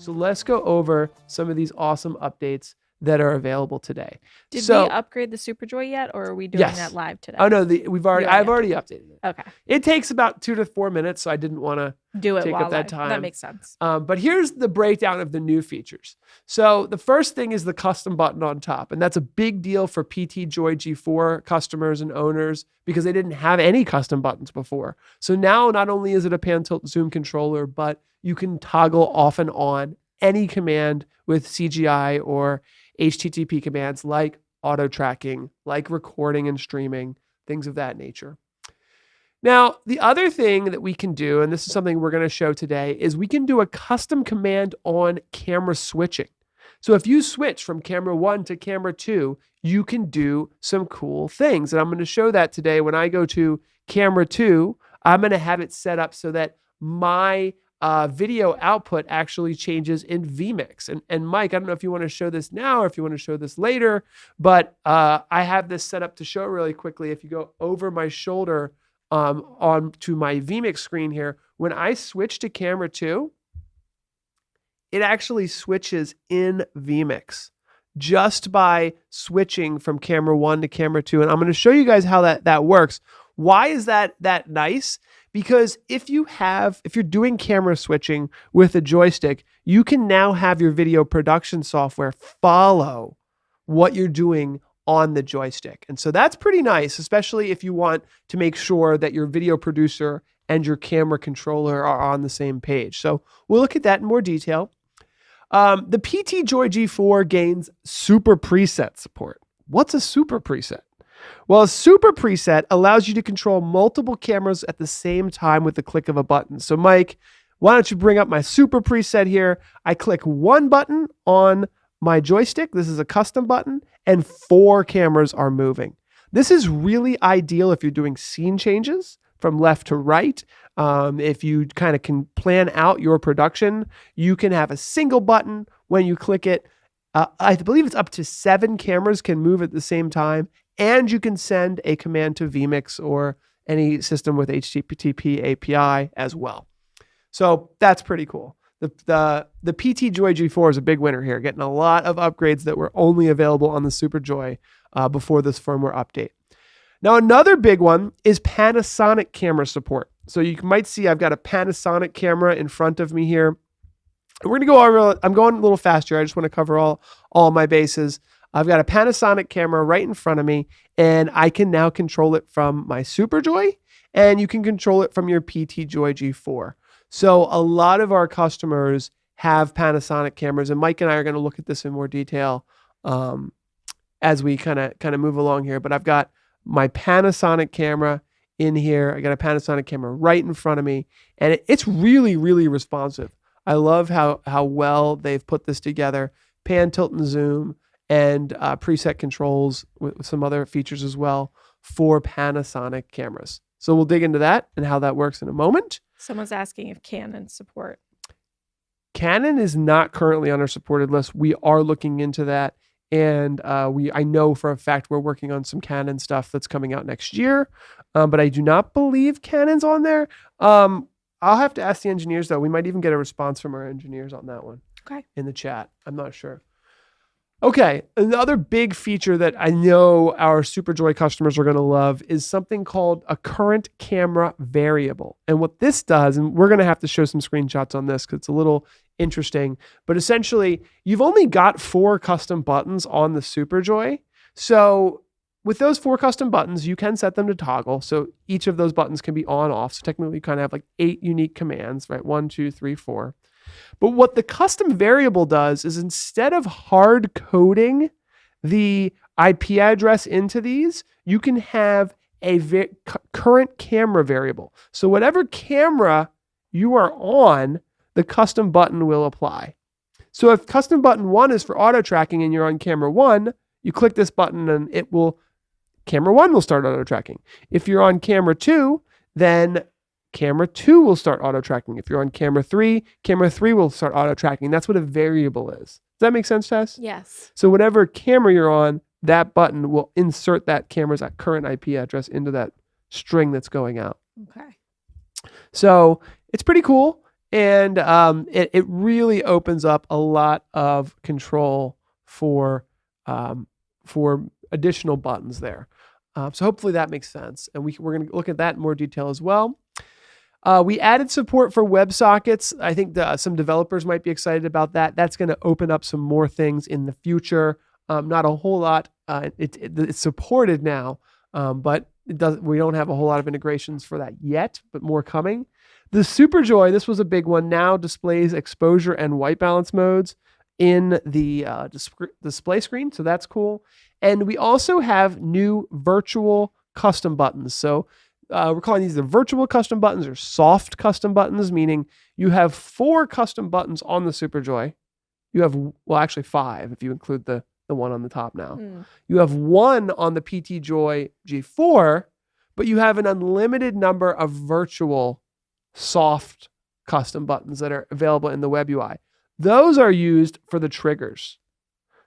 So let's go over some of these awesome updates that are available today. Did we upgrade the SuperJoy yet, or are we doing that live today? Oh no, I've already updated it. Okay. It takes about 2 to 4 minutes, so I didn't want to take up that time. That makes sense. But here's the breakdown of the new features. So the first thing is the custom button on top, and that's a big deal for PTZOptics G4 customers and owners because they didn't have any custom buttons before. So now not only is it a pan, tilt, zoom controller, but you can toggle off and on any command with CGI or HTTP commands like auto tracking, like recording and streaming, things of that nature. Now, the other thing that we can do, and this is something we're going to show today, is we can do a custom command on camera switching. So if you switch from camera 1 to camera 2, you can do some cool things. And I'm going to show that today. When I go to camera 2, I'm going to have it set up so that my video output actually changes in vmix. And Mike, I don't know if you want to show this now or if you want to show this later, but I have this set up to show really quickly. If you go over my shoulder onto my vmix screen here, when I switch to camera 2, it actually switches in vmix just by switching from camera 1 to camera 2. And I'm going to show you guys how that works. Why is that nice? Because if you're doing camera switching with a joystick, you can now have your video production software follow what you're doing on the joystick. And so that's pretty nice, especially if you want to make sure that your video producer and your camera controller are on the same page. So we'll look at that in more detail. The PTZOptics G4 gains super preset support. What's a super preset? Well, a super preset allows you to control multiple cameras at the same time with the click of a button. So Mike, why don't you bring up my super preset here? I click one button on my joystick. This is a custom button, and 4 cameras are moving. This is really ideal if you're doing scene changes from left to right. If you kind of can plan out your production, you can have a single button. When you click it, I believe it's up to 7 cameras can move at the same time. And you can send a command to vmix or any system with HTTP API as well. So that's pretty cool. The PTZOptics G4 is a big winner here, getting a lot of upgrades that were only available on the SuperJoy before this firmware update. Now, another big one is Panasonic camera support. So you might see I've got a Panasonic camera in front of me here. We're going to go over, I'm going a little faster. I just want to cover all my bases. I've got a Panasonic camera right in front of me, and I can now control it from my SuperJoy, and you can control it from your PTZOptics G4. So a lot of our customers have Panasonic cameras, and Mike and I are going to look at this in more detail as we kind of move along here. But I've got my Panasonic camera in here. I got a Panasonic camera right in front of me, and it's really, really responsive. I love how well they've put this together. Pan, tilt, and zoom, and preset controls with some other features as well for Panasonic cameras. So we'll dig into that and how that works in a moment. Someone's asking if Canon support. Canon is not currently on our supported list. We are looking into that. And I know for a fact we're working on some Canon stuff that's coming out next year. But I do not believe Canon's on there. I'll have to ask the engineers, though. We might even get a response from our engineers on that one. Okay. In the chat. I'm not sure. Okay, another big feature that I know our SuperJoy customers are going to love is something called a current camera variable. And what this does, and we're going to have to show some screenshots on this because it's a little interesting, but essentially you've only got 4 custom buttons on the SuperJoy. So with those 4 custom buttons, you can set them to toggle. So each of those buttons can be on, off. So technically you kind of have like 8 unique commands, right? 1, 2, 3, 4. But what the custom variable does is instead of hard coding the IP address into these, you can have a current camera variable. So whatever camera you are on, the custom button will apply. So if custom button 1 is for auto tracking and you're on camera 1, you click this button and camera 1 will start auto tracking. If you're on camera 2, then camera 2 will start auto tracking. If you're on camera 3 will start auto tracking. That's what a variable is. Does that make sense, Tess? Yes. So whatever camera you're on, that button will insert that camera's current IP address into that string that's going out. Okay. So it's pretty cool. And it really opens up a lot of control for additional buttons there. So hopefully that makes sense. And we're going to look at that in more detail as well. We added support for WebSockets. I think some developers might be excited about that. That's going to open up some more things in the future. Not a whole lot. It's supported now, but we don't have a whole lot of integrations for that yet, but more coming. The SuperJoy, this was a big one, now displays exposure and white balance modes in the display screen. So that's cool. And we also have new virtual custom buttons. So we're calling these the virtual custom buttons or soft custom buttons, meaning you have 4 custom buttons on the SuperJoy. You have, well, actually 5 if you include the one on the top now. You have 1 on the PTZOptics G4, but you have an unlimited number of virtual soft custom buttons that are available in the web UI. Those are used for the triggers.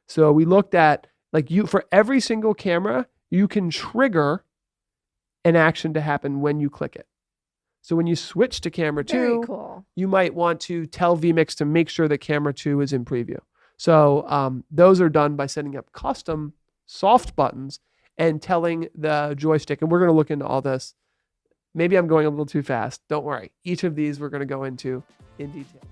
So we looked at, for every single camera, you can trigger an action to happen when you click it. So when you switch to camera 2, you might want to tell vmix to make sure that camera 2 is in preview. So those are done by setting up custom soft buttons and telling the joystick, and we're going to look into all this. Maybe I'm going a little too fast. Don't worry. Each of these we're going to go into in detail.